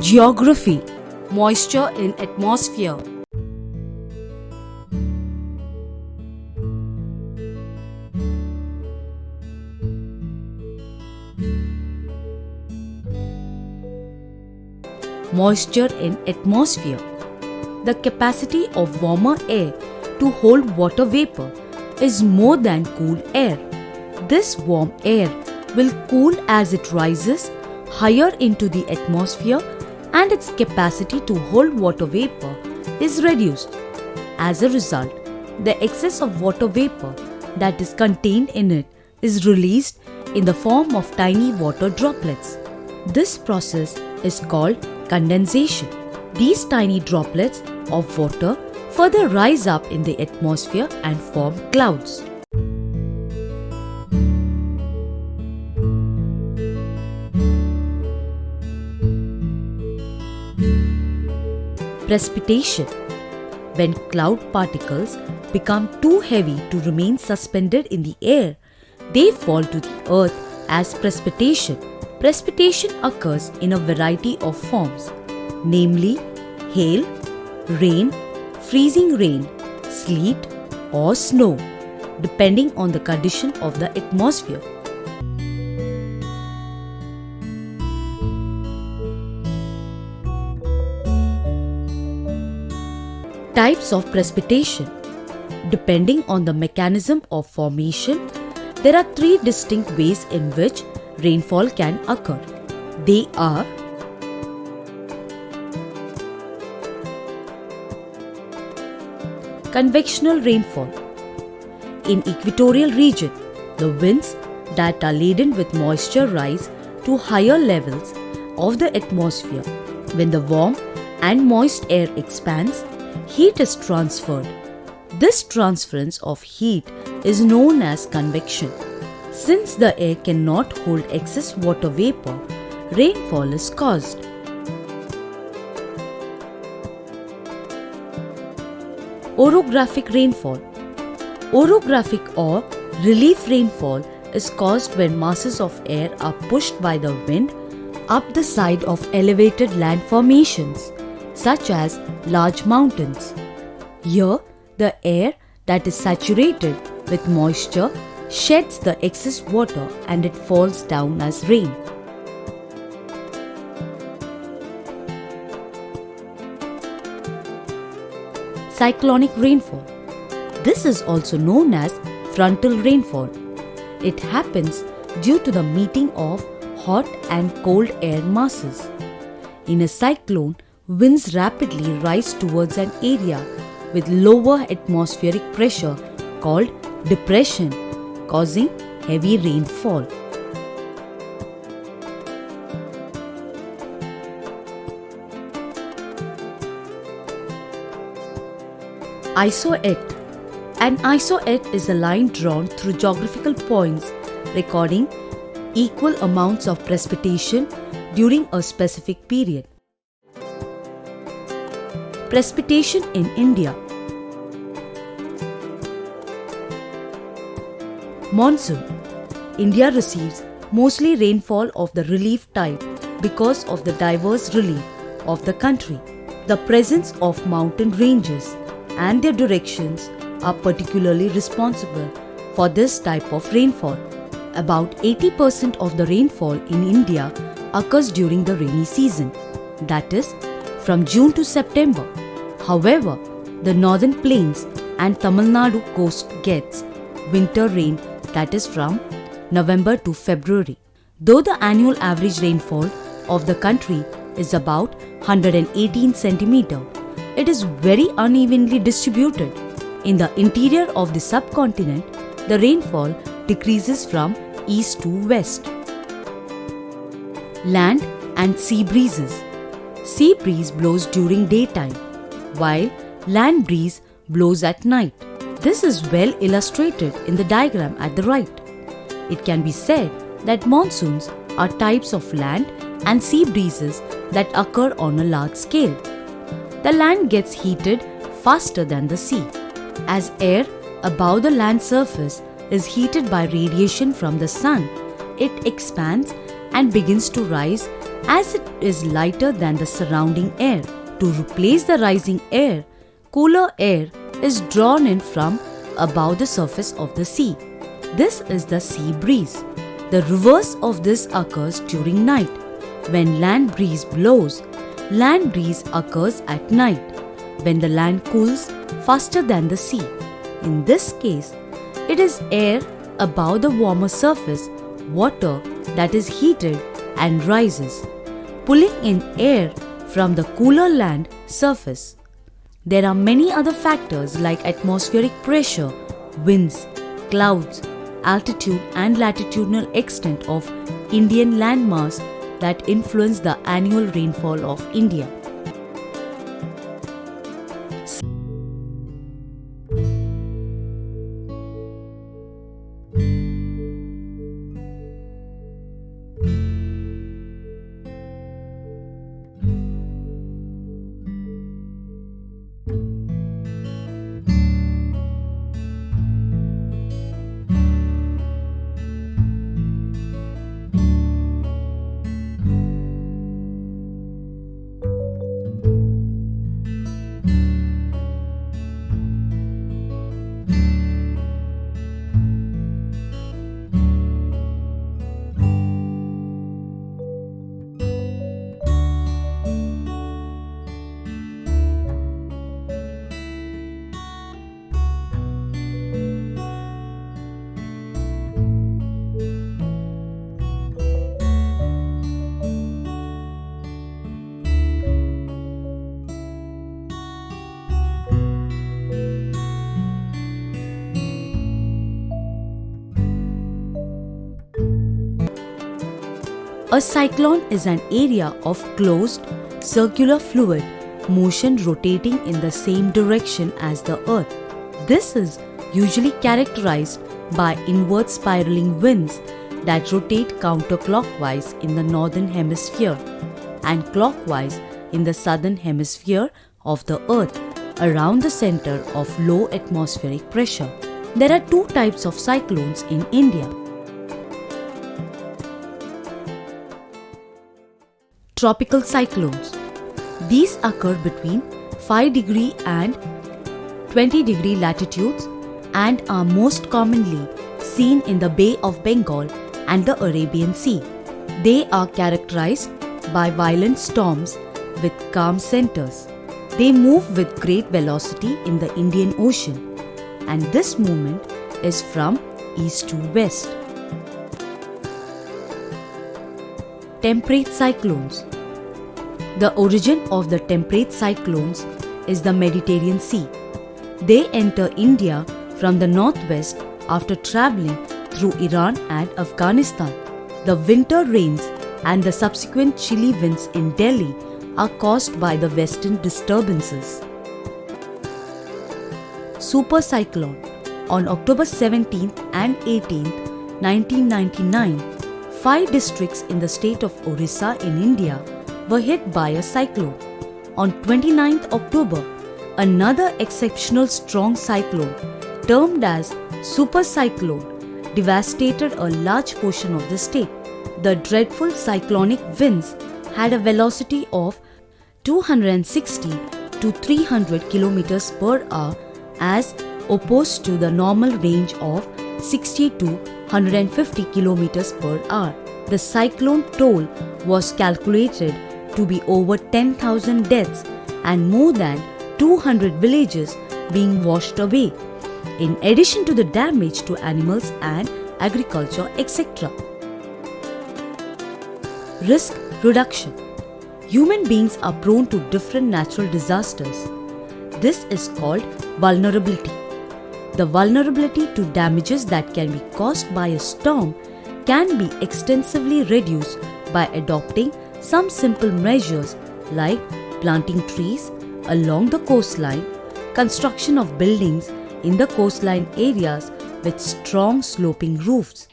Geography. Moisture in atmosphere. Moisture in atmosphere. The capacity of warmer air to hold water vapor is more than cool air. This warm air will cool as it rises higher into the atmosphere and its capacity to hold water vapor is reduced. As a result, the excess of water vapor that is contained in it is released in the form of tiny water droplets. This process is called condensation. These tiny droplets of water further rise up in the atmosphere and form clouds. Precipitation. When cloud particles become too heavy to remain suspended in the air, they fall to the earth as precipitation. Precipitation occurs in a variety of forms, namely hail, rain, freezing rain, sleet, or snow, depending on the condition of the atmosphere. Types of precipitation. Depending on the mechanism of formation, there are three distinct ways in which rainfall can occur. They are convectional rainfall. In equatorial region, the winds that are laden with moisture rise to higher levels of the atmosphere. When the warm and moist air expands, heat is transferred. This transference of heat is known as convection. Since the air cannot hold excess water vapor, rainfall is caused. Orographic rainfall. Orographic or relief rainfall is caused when masses of air are pushed by the wind up the side of elevated land formations, such as large mountains. Here, the air that is saturated with moisture sheds the excess water and it falls down as rain. Cyclonic rainfall. This is also known as frontal rainfall. It happens due to the meeting of hot and cold air masses. In a cyclone, winds rapidly rise towards an area with lower atmospheric pressure called depression, causing heavy rainfall. Isoet. An isoet is a line drawn through geographical points recording equal amounts of precipitation during a specific period. Precipitation in India. Monsoon. India receives mostly rainfall of the relief type because of the diverse relief of the country. The presence of mountain ranges and their directions are particularly responsible for this type of rainfall. About 80% of the rainfall in India occurs during the rainy season, that is, from June to September. However, the northern plains and Tamil Nadu coast gets winter rain, that is from November to February. Though the annual average rainfall of the country is about 118 cm, it is very unevenly distributed. In the interior of the subcontinent, the rainfall decreases from east to west. Land and sea breezes. Sea breeze blows during daytime, while land breeze blows at night. This is well illustrated in the diagram at the right. It can be said that monsoons are types of land and sea breezes that occur on a large scale. The land gets heated faster than the sea, as air above the land surface is heated by radiation from the sun. It expands and begins to rise as it is lighter than the surrounding air. To replace the rising air, cooler air is drawn in from above the surface of the sea. This is the sea breeze. The reverse of this occurs during night. When land breeze blows, land breeze occurs at night, when the land cools faster than the sea. In this case, it is air above the warmer surface, water that is heated and rises, pulling in air from the cooler land surface. There are many other factors like atmospheric pressure, winds, clouds, altitude and latitudinal extent of Indian landmass that influence the annual rainfall of India. A cyclone is an area of closed, circular fluid motion rotating in the same direction as the Earth. This is usually characterized by inward spiraling winds that rotate counterclockwise in the northern hemisphere and clockwise in the southern hemisphere of the Earth around the center of low atmospheric pressure. There are two types of cyclones in India. Tropical cyclones. These occur between 5° and 20° latitudes and are most commonly seen in the Bay of Bengal and the Arabian Sea. They are characterized by violent storms with calm centers. They move with great velocity in the Indian Ocean, and this movement is from east to west. Temperate cyclones. The origin of the temperate cyclones is the Mediterranean Sea. They enter India from the northwest after traveling through Iran and Afghanistan. The winter rains and the subsequent chilly winds in Delhi are caused by the western disturbances. Super cyclone. On October 17th and 18th, 1999, 5 districts in the state of Orissa in India were hit by a cyclone. On 29th October, another exceptional strong cyclone, termed as Super Cyclone, devastated a large portion of the state. The dreadful cyclonic winds had a velocity of 260 to 300 km per hour as opposed to the normal range of 60 to 150 km per hour. The cyclone toll was calculated to be over 10,000 deaths and more than 200 villages being washed away, in addition to the damage to animals and agriculture, etc. Risk reduction. Human beings are prone to different natural disasters. This is called vulnerability. The vulnerability to damages that can be caused by a storm can be extensively reduced by adopting some simple measures like planting trees along the coastline, construction of buildings in the coastline areas with strong sloping roofs,